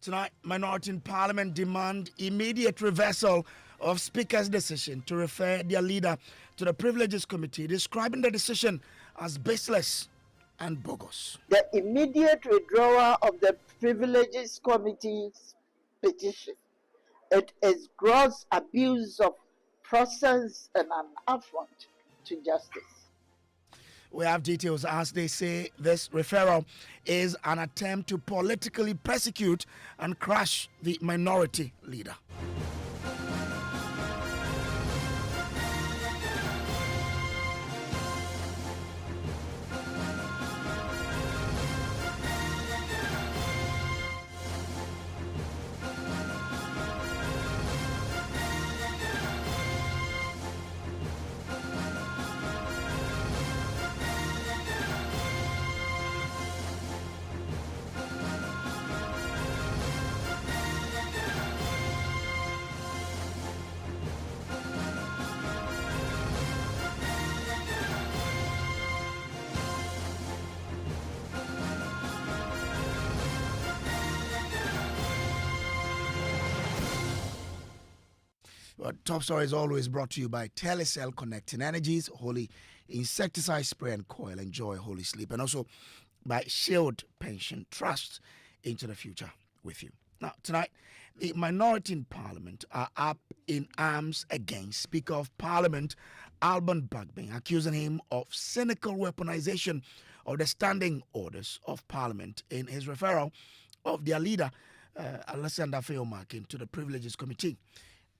Tonight, minority in parliament demand immediate reversal of Speaker's decision to refer their leader to the Privileges Committee, describing the decision as baseless and bogus. The immediate withdrawal of the Privileges Committee's petition. It is gross abuse of process and an affront to justice. We have details as they say this referral is an attempt to politically persecute and crush the minority leader. Well, top story is always brought to you by Telecel Connecting Energies, Holy Insecticide Spray and Coil. Enjoy Holy Sleep. And also by Shield Pension Trust, into the future with you. Now, tonight, the minority in Parliament are up in arms against Speaker of Parliament Alban Bagbin, accusing him of cynical weaponization of the standing orders of Parliament in his referral of their leader, Alexander Feomakin, to the Privileges Committee.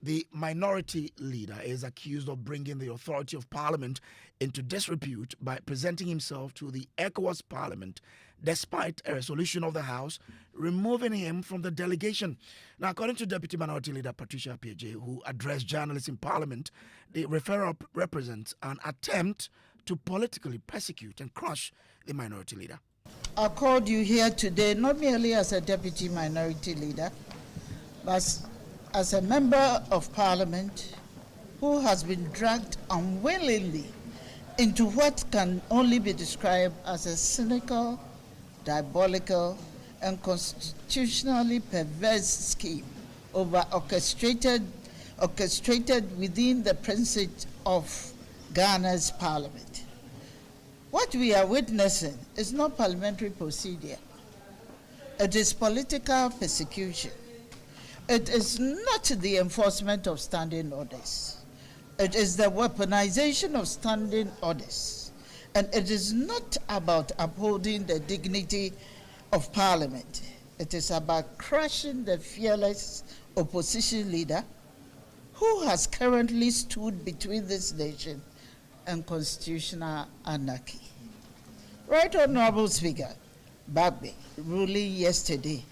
The minority leader is accused of bringing the authority of Parliament into disrepute by presenting himself to the ECOWAS Parliament despite a resolution of the House removing him from the delegation. Now, according to Deputy Minority Leader Patricia Appiagyei, who addressed journalists in Parliament, the referral represents an attempt to politically persecute and crush the minority leader. I called you here today not merely as a Deputy Minority Leader, but as a member of Parliament who has been dragged unwillingly into what can only be described as a cynical, diabolical, and constitutionally perverse scheme orchestrated within the precinct of Ghana's Parliament. What we are witnessing is not parliamentary procedure. It is political persecution. It is not the enforcement of standing orders. It is the weaponization of standing orders. And it is not about upholding the dignity of Parliament. It is about crushing the fearless opposition leader who has currently stood between this nation and constitutional anarchy. Right Honorable Speaker Bagbe ruling yesterday,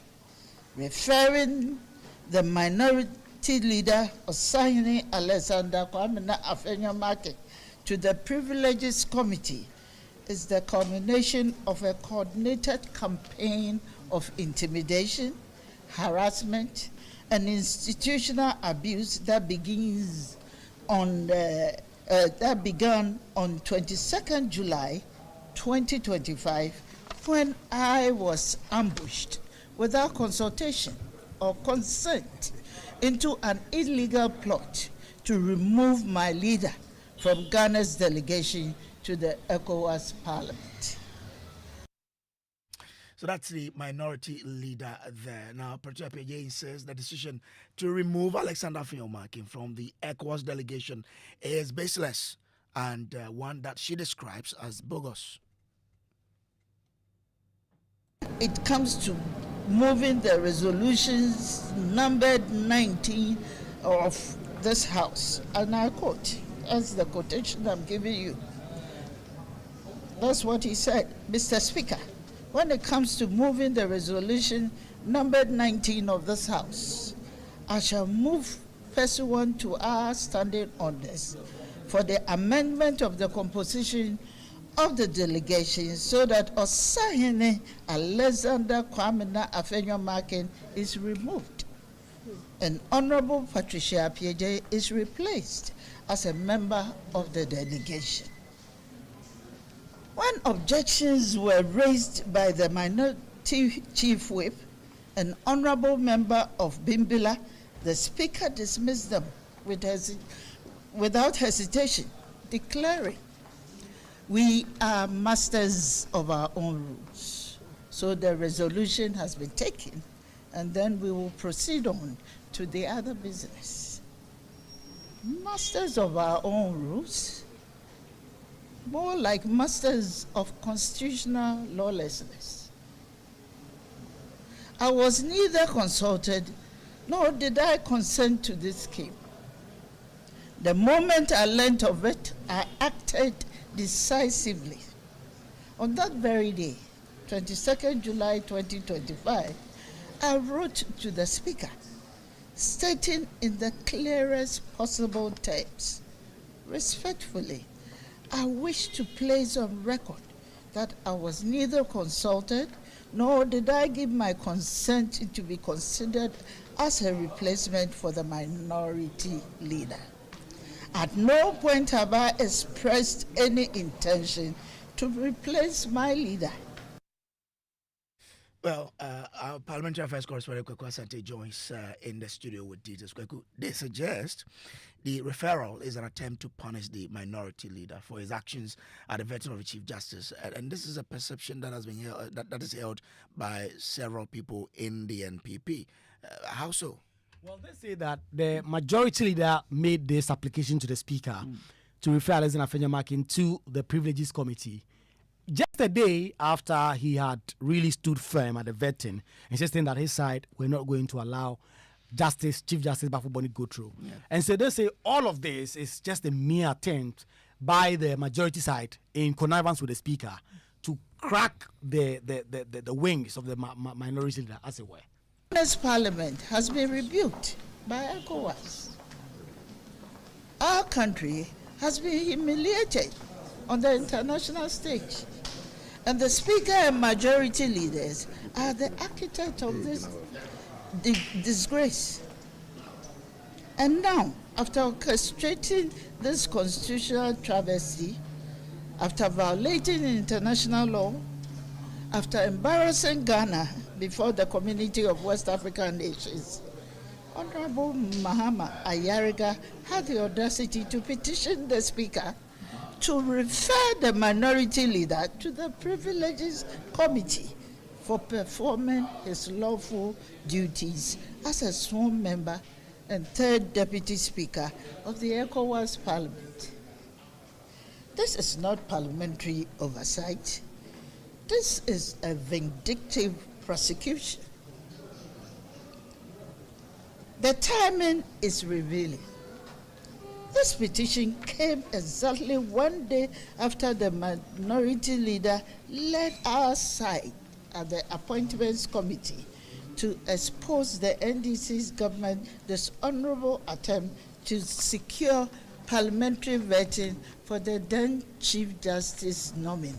referring the minority leader Osayini Alexander Kwamena Afenyo-Markin to the Privileges Committee is the culmination of a coordinated campaign of intimidation, harassment, and institutional abuse that began on 22nd July 2025 when I was ambushed without consultation or consent into an illegal plot to remove my leader from Ghana's delegation to the ECOWAS Parliament. So that's the minority leader there. Now, Patricia Appiagyei says the decision to remove Alexander Feomakin from the ECOWAS delegation is baseless and one that she describes as bogus. It comes to moving the resolutions numbered 19 of this House, and I quote, as the quotation I'm giving you. That's what he said. Mr. Speaker, when it comes to moving the resolution numbered 19 of this House, I shall move pursuant to our standing orders for the amendment of the composition of the delegation so that Osayini Alexander Kwamena Afenyo-Markin is removed and Honorable Patricia Appiagyei is replaced as a member of the delegation. When objections were raised by the minority chief whip, an honorable member of Bimbila, the Speaker dismissed them without hesitation, declaring, "We are masters of our own rules." So the resolution has been taken, and then we will proceed on to the other business. Masters of our own rules, more like masters of constitutional lawlessness. I was neither consulted nor did I consent to this scheme. The moment I learnt of it, I acted decisively. On that very day, 22nd July 2025, I wrote to the Speaker, stating in the clearest possible terms, respectfully, I wish to place on record that I was neither consulted nor did I give my consent to be considered as a replacement for the minority leader. At no point have I expressed any intention to replace my leader. Well, our Parliamentary Affairs correspondent Kweku Asante joins in the studio with details. Kweku, they suggest the referral is an attempt to punish the minority leader for his actions at the vetting of the Chief Justice, and this is a perception that has been held, that is held by several people in the NPP. How so? Well, they say that the majority leader made this application to the Speaker to refer Alexander Afenyamarkin to the Privileges Committee just a day after he had really stood firm at the vetting, insisting that his side were not going to allow Chief Justice Bafuboni go through. Yeah. And so they say all of this is just a mere attempt by the majority side in connivance with the Speaker to crack the wings of the minority leader, as it were. This Parliament has been rebuked by ECOWAS. Our country has been humiliated on the international stage. And the Speaker and majority leaders are the architect of this disgrace. And now, after orchestrating this constitutional travesty, after violating international law, after embarrassing Ghana before the community of West African nations, Honorable Mahama Ayariga had the audacity to petition the Speaker to refer the minority leader to the Privileges Committee for performing his lawful duties as a sworn member and third deputy speaker of the ECOWAS Parliament. This is not parliamentary oversight. This is a vindictive prosecution. The timing is revealing. This petition came exactly one day after the minority leader led our side at the Appointments Committee to expose the NDC's government dishonorable attempt to secure parliamentary vetting for the then Chief Justice nominee,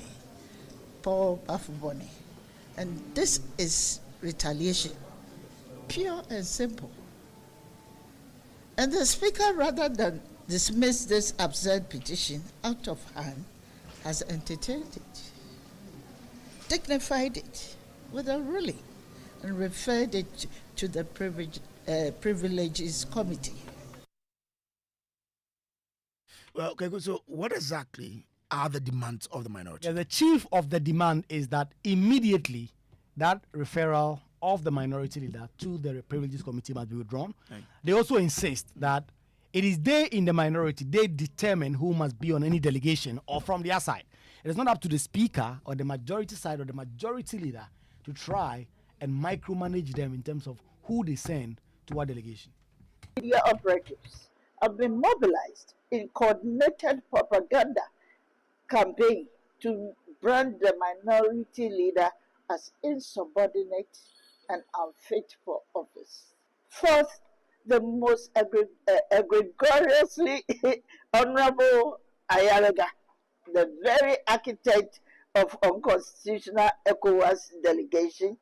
Paul Bafuboni. And this is retaliation, pure and simple. And the Speaker, rather than dismiss this absurd petition out of hand, has entertained it, dignified it with a ruling, and referred it to the Privileges Committee. Well, okay, good. So what exactly are the demands of the minority? Yeah, the chief of the demand is that immediately that referral of the minority leader to the Privileges Committee must be withdrawn. Right. They also insist that it is they in the minority, they determine who must be on any delegation or from their side. It is not up to the Speaker or the majority side or the majority leader to try and micromanage them in terms of who they send to what delegation. Media operatives have been mobilized in coordinated propaganda campaign to brand the minority leader as insubordinate and unfit for office. Fourth, the most egregiously Honorable Ayaraga, the very architect of unconstitutional ECOWAS delegation,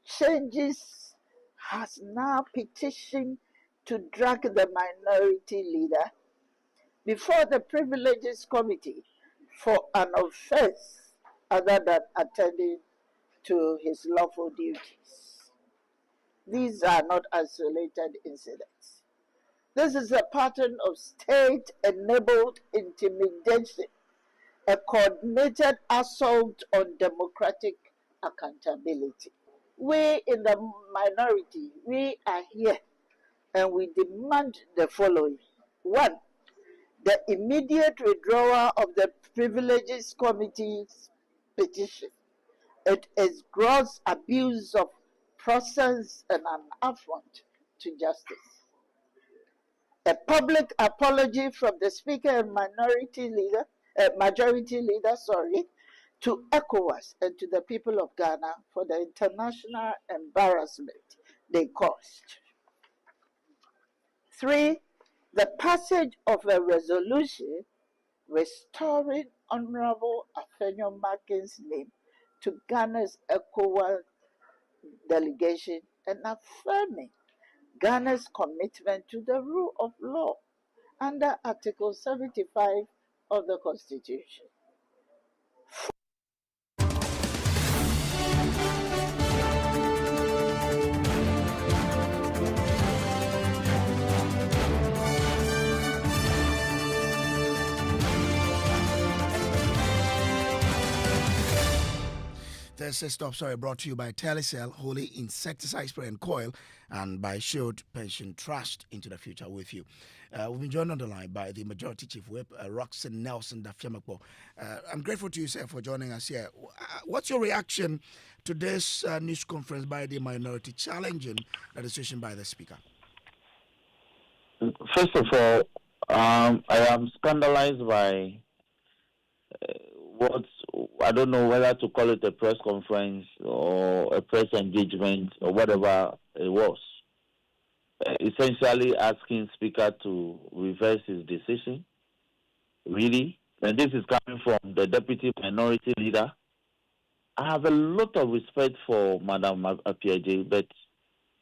changes, has now petitioned to drag the minority leader before the Privileges Committee for an offense other than attending to his lawful duties. These are not isolated incidents. This is a pattern of state-enabled intimidation, a coordinated assault on democratic accountability. We in the minority, we are here and we demand the following. One, the immediate withdrawal of the Privileges Committee's petition. It is gross abuse of process and an affront to justice. A public apology from the Speaker and majority leader, to ECOWAS and to the people of Ghana for the international embarrassment they caused. 3, the passage of a resolution restoring Honorable Afenyo Makin's name to Ghana's ECOWAS delegation and affirming Ghana's commitment to the rule of law under Article 75 of the Constitution. This is Stop Story brought to you by Telecel, Holy Insecticide Spray and Coil, and by Shield Pension Trust into the future with you. We've been joined on the line by the Majority Chief Whip, Roxanne Nelson Dafiamakbo. I'm grateful to you, sir, for joining us here. What's your reaction to this news conference by the minority challenging the decision by the Speaker? First of all, I am scandalized by what I don't know whether to call it a press conference or a press engagement or whatever it was. Essentially asking Speaker to reverse his decision. Really? And this is coming from the Deputy Minority Leader. I have a lot of respect for Madam Apiaje, but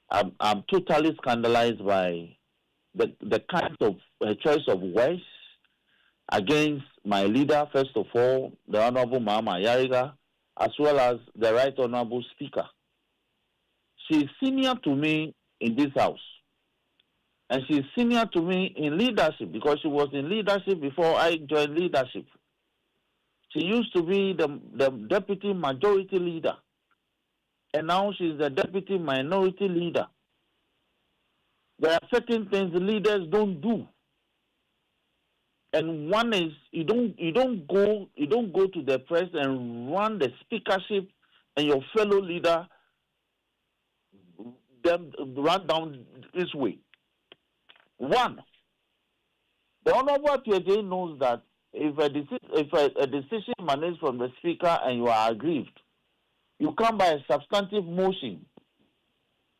I'm totally scandalized by the kind of choice of words against my leader, first of all, the Honorable Mama Yariga, as well as the Right Honorable Speaker. She is senior to me in this house. And she is senior to me in leadership because she was in leadership before I joined leadership. She used to be the Deputy Majority Leader. And now she is the Deputy Minority Leader. There are certain things leaders don't do. And one is you don't go to the press and run the speakership and your fellow leader them run down this way. One, the Honorable PJ knows that if a decision emanates from the Speaker and you are aggrieved, you come by a substantive motion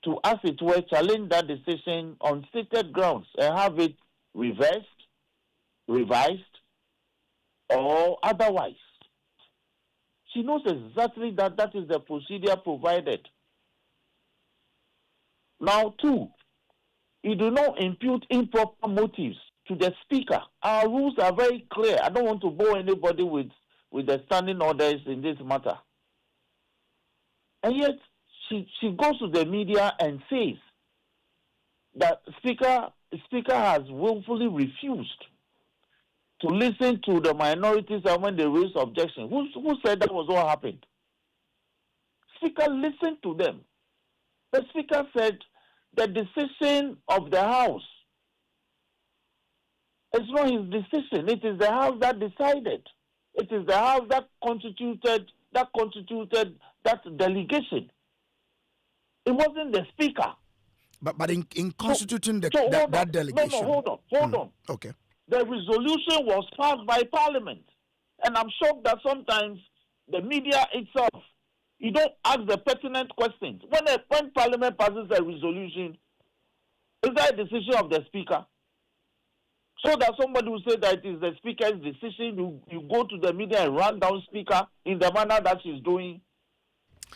to, as it were, challenge that decision on stated grounds and have it reversed, revised, or otherwise. She knows exactly that is the procedure provided. Now, two, you do not impute improper motives to the Speaker. Our rules are very clear. I don't want to bore anybody with the standing orders in this matter. And yet, she goes to the media and says that Speaker has willfully refused to listen to the minorities and when they raise objections. Who said that was what happened? Speaker listened to them. The Speaker said the decision of the House is not his decision. It is the House that decided. It is the House that constituted that delegation. It wasn't the Speaker. But in constituting that delegation. No, hold on. Okay. The resolution was passed by Parliament. And I'm shocked that sometimes the media itself, you don't ask the pertinent questions. When Parliament passes a resolution, is that a decision of the Speaker? So that somebody will say that it is the Speaker's decision, you go to the media and run down Speaker in the manner that she's doing,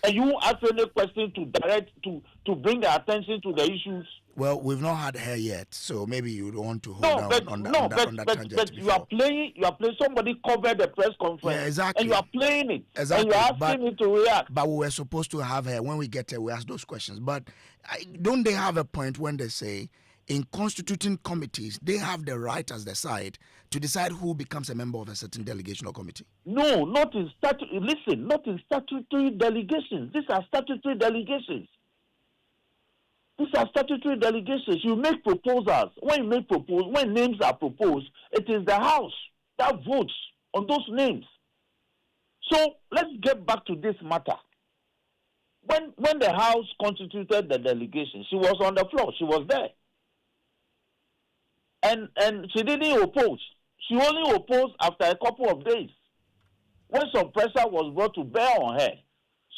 and you won't ask any question to bring the attention to the issues. Well, we've not had her yet, so maybe you don't want to hold No, down but on no, that tangent but you are before. playing. You are playing. Somebody covered the press conference, Yeah, exactly. and you are playing it, Exactly. and you are asking me to react. But we were supposed to have her. When we get her, we ask those questions. But don't they have a point when they say in constituting committees, they have the right as the side to decide who becomes a member of a certain delegation or committee? No, not in Listen, not in statutory delegations. These are statutory delegations. These are statutory delegations. You make proposals. When names are proposed, it is the House that votes on those names. So let's get back to this matter. When the House constituted the delegation, she was on the floor. She was there. And she didn't oppose. She only opposed after a couple of days, when some pressure was brought to bear on her.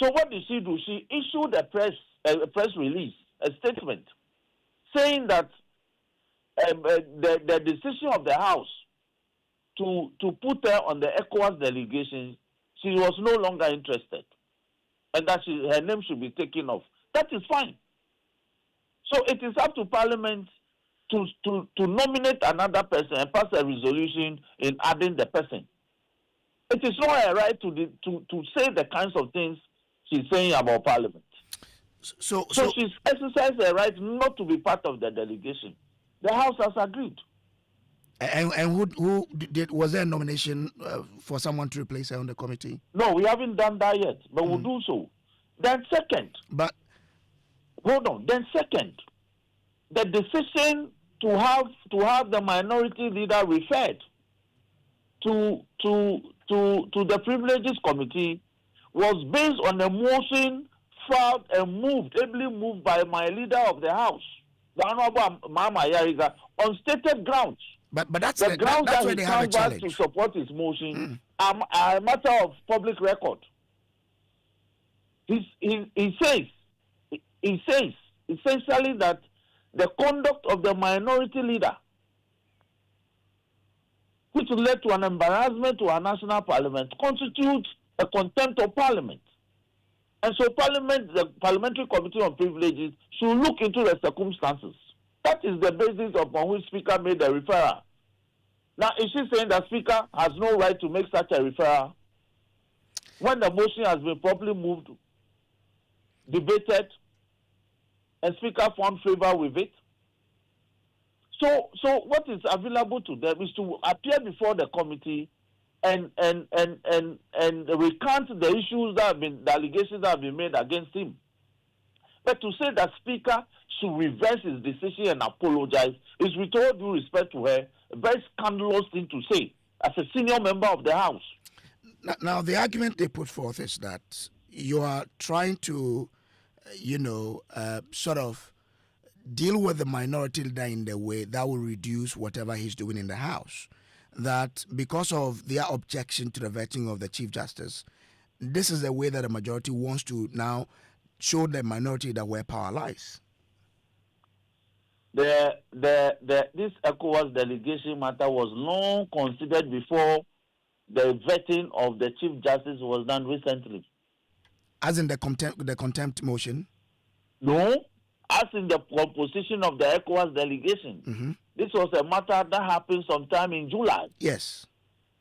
So what did she do? She issued a press release, a statement, saying that the decision of the House to put her on the ECOWAS delegation, she was no longer interested, and that her name should be taken off. That is fine. So it is up to Parliament to nominate another person and pass a resolution in adding the person. It is not her right to say the kinds of things she's saying about Parliament. So she's exercised her right not to be part of the delegation. The House has agreed. And who did? Was there a nomination for someone to replace her on the committee? No, we haven't done that yet, but we'll do so. Then second, the decision to have the minority leader referred to the Privileges Committee was based on a motion filed and ably moved by my leader of the House, the Honorable Mama Yariga, on stated grounds. But that's the grounds that's that where he they have a challenge to support his motion are a matter of public record. He says essentially that the conduct of the minority leader, which led to an embarrassment to our national parliament, constitutes a contempt of parliament. And so the Parliamentary Committee on Privileges should look into the circumstances. That is the basis upon which Speaker made the referral. Now, is she saying that Speaker has no right to make such a referral when the motion has been properly moved, debated, and Speaker found favor with it? So what is available to them is to appear before the committee and recount the issues the allegations that have been made against him. But to say that Speaker should reverse his decision and apologize is, with all due respect to her, a very scandalous thing to say as a senior member of the House. Now the argument they put forth is that you are trying to, sort of deal with the minority leader in the way that will reduce whatever he's doing in the House. That because of their objection to the vetting of the Chief Justice, this is the way that the majority wants to now show the minority that where power lies. This ECOWAS delegation matter was long considered before the vetting of the Chief Justice was done recently. As in the contempt motion? No, as in the composition of the ECOWAS delegation. Mm-hmm. This was a matter that happened sometime in July. Yes.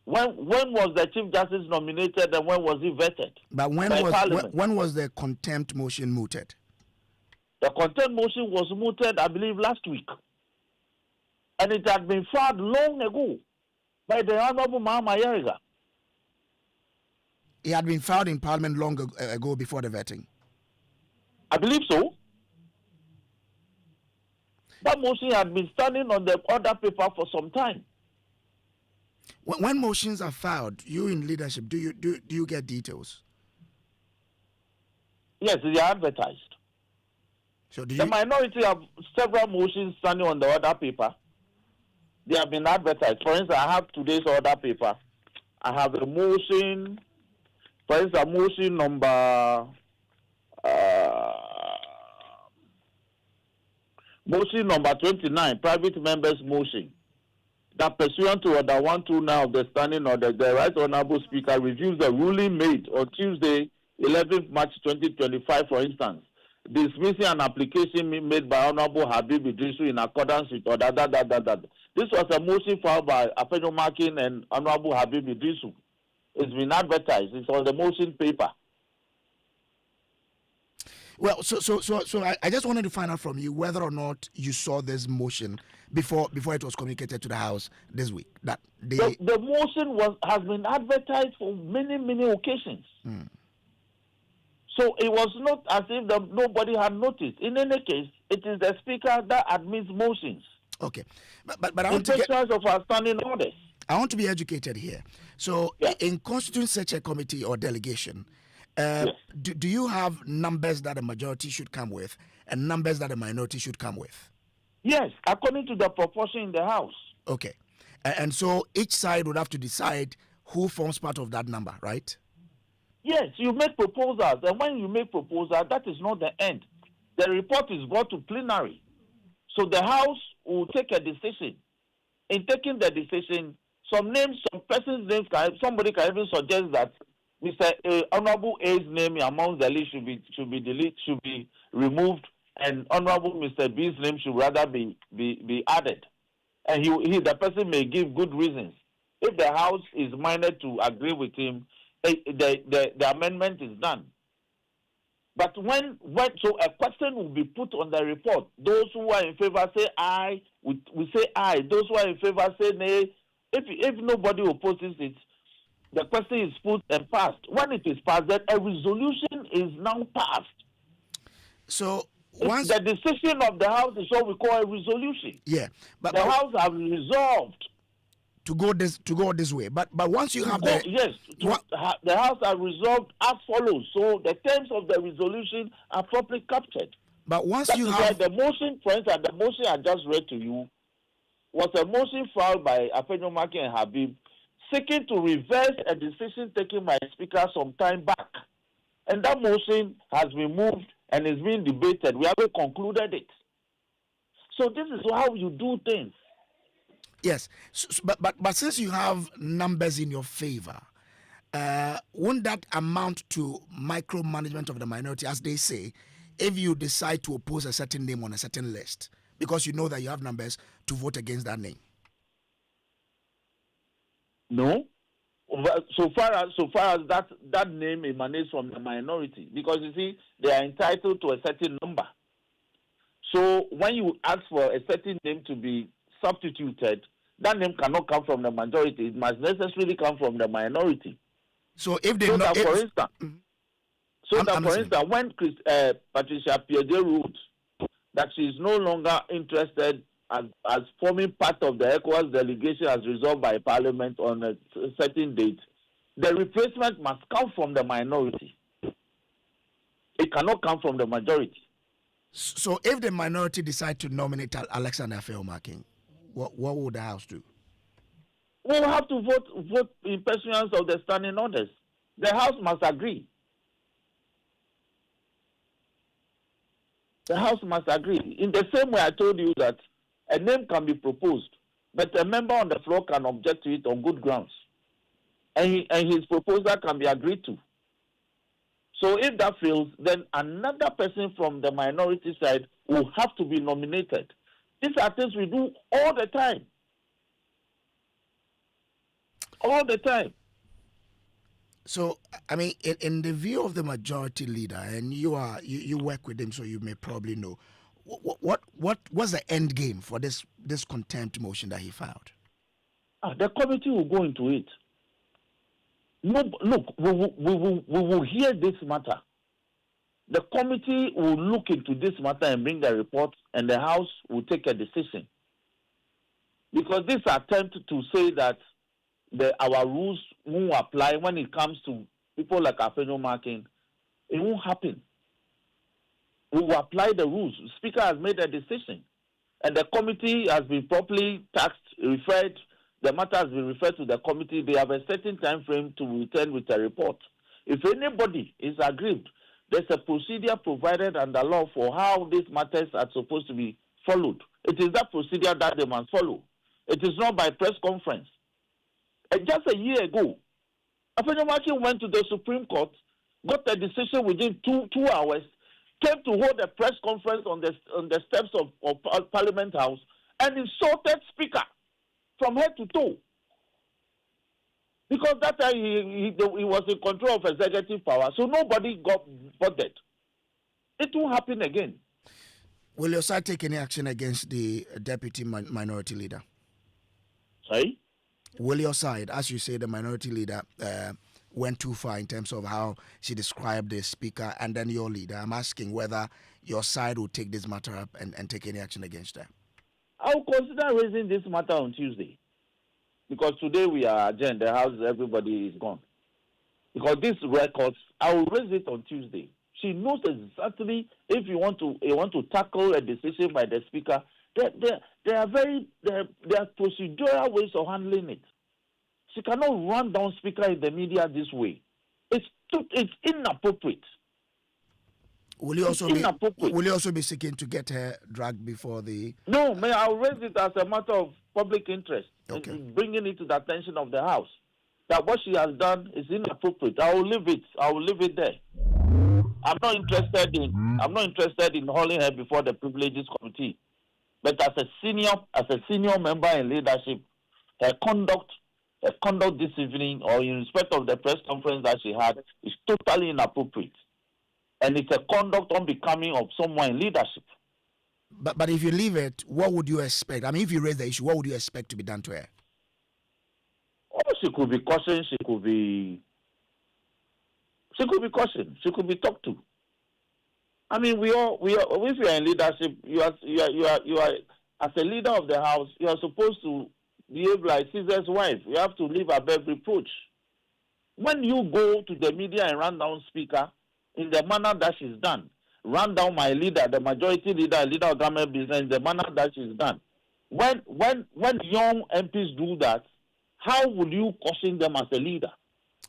When was the Chief Justice nominated and when was he vetted? But when was the contempt motion mooted? The contempt motion was mooted, I believe, last week. And it had been filed long ago by the Honorable Mama Yariga. It had been filed in Parliament long ago before the vetting. I believe so. That motion had been standing on the order paper for some time. When motions are filed, you in leadership, do you get details? Yes, they are advertised. So the minority have several motions standing on the order paper. They have been advertised. For instance, I have today's order paper. I have a motion, for instance, motion number 29, private members motion, that pursuant to order 129 of the standing order, the Right Honorable Speaker reviews the ruling made on Tuesday, 11th March 2025, for instance, dismissing an application made by Honorable Habib Idrisu in accordance with order. This was a motion filed by Afenyo Makin and Honorable Habib Idrisu. It's been advertised. It's on the motion paper. Well, so I just wanted to find out from you whether or not you saw this motion before it was communicated to the House this week. That the motion has been advertised for many occasions. So it was not as if nobody had noticed. In any case, it is the Speaker that admits motions. Okay, but I want to get of our standing orders. I want to be educated here. So, in constituting such a committee or delegation, do you have numbers that a majority should come with and numbers that a minority should come with? Yes, according to the proportion in the House. Okay, and so each side would have to decide who forms part of that number, right? Yes, you make proposals, and when you make proposals, that is not the end. The report is brought to plenary. So the House will take a decision. In taking the decision, some person's names, somebody can even suggest that Mr. Honorable A's name amongst the list should be deleted, should be removed, and Honorable Mr. B's name should rather be added. And the person may give good reasons. If the House is minded to agree with him, the amendment is done. But so a question will be put on the report. Those who are in favor say aye. We say aye. Those who are in favor say nay. If nobody opposes it, the question is put and passed. When it is passed, then a resolution is now passed. So once the decision of the House is what we call a resolution. Yeah, but the House have resolved to go this way. But once you have the House have resolved as follows. So the terms of the resolution are properly captured. But once that you have the motion, for instance, the motion I just read to you was a motion filed by Afenyo Makin and Habib seeking to reverse a decision taken by the Speaker some time back. And that motion has been moved and is being debated. We haven't concluded it. So this is how you do things. Yes, but since you have numbers in your favor, won't that amount to micromanagement of the minority, as they say, if you decide to oppose a certain name on a certain list, because you know that you have numbers to vote against that name? No, so far as that name emanates from the minority, because you see they are entitled to a certain number. So when you ask for a certain name to be substituted, that name cannot come from the majority. It must necessarily come from the minority. So if they for instance, when Patricia Piede ruled that she is no longer interested as forming part of the ECOWAS delegation as resolved by Parliament on a certain date, the replacement must come from the minority. It cannot come from the majority. So if the minority decide to nominate Alexander Afenyo Makin, what would the House do? We will have to vote in pursuance of the standing orders. The House must agree. The House must agree. In the same way I told you that a name can be proposed, but a member on the floor can object to it on good grounds. And his proposal can be agreed to. So if that fails, then another person from the minority side will have to be nominated. These are things we do all the time. All the time. So, I mean, in the view of the majority leader, and you work with him, so you may probably know, what's the end game for this contempt motion that he filed? The committee will go into it. No, look, we will hear this matter. The committee will look into this matter and bring the report, and the House will take a decision. Because this attempt to say that our rules won't apply when it comes to people like Afenyo Makin, it won't happen. We will apply the rules. The Speaker has made a decision, and the committee has been properly taxed, referred. The matter has been referred to the committee. They have a certain time frame to return with a report. If anybody is aggrieved, there's a procedure provided under law for how these matters are supposed to be followed. It is that procedure that they must follow. It is not by press conference. And just a year ago, Afenyo Makin went to the Supreme Court, got a decision within two hours, came to hold a press conference on the steps of Parliament House and insulted Speaker from head to toe. Because that time he was in control of executive power, so nobody got bothered. It won't happen again. Will your side take any action against the deputy minority leader? Sorry? Will your side, as you say, the minority leader went too far in terms of how she described the speaker and then your leader? I'm asking whether your side will take this matter up and take any action against her. I will consider raising this matter on Tuesday. Because today we are adjourned, the house, everybody is gone. Because these records, I will raise it on Tuesday. She knows exactly if you want to tackle a decision by the speaker. There are procedural ways of handling it. She cannot run down speaker in the media this way. It's inappropriate. Will you also be seeking to get her dragged before the? No, I'll raise it as a matter of public interest. Okay. Bringing it to the attention of the House that what she has done is inappropriate. I will leave it there. I'm not interested in hauling her before the Privileges Committee. But as a senior member in leadership, her conduct this evening or in respect of the press conference that she had is totally inappropriate. And it's a conduct unbecoming of someone in leadership. But if you leave it, what would you expect? I mean, if you raise the issue, what would you expect to be done to her? Oh, she could be cautioned. She could be cautioned. She could be talked to. I mean, if you are in leadership, you are as a leader of the house, you are supposed to behave like Caesar's wife. You have to live above reproach. When you go to the media and run down speaker in the manner that she's done, run down my leader, the majority leader, leader of government business, in the manner that she's done. When young MPs do that, how will you caution them as a leader?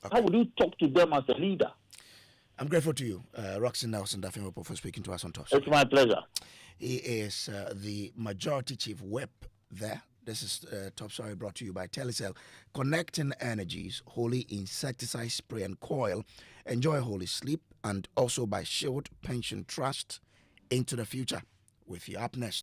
Okay. How will you talk to them as a leader? I'm grateful to you, Roxy Nelson Dafimopo, for speaking to us on Top. It's my pleasure. He is the Majority Chief Whip there. This is Top Story brought to you by Telecel. Connecting energies, holy insecticide spray and coil. Enjoy holy sleep. And also by Shield Pension Trust into the future with you up next.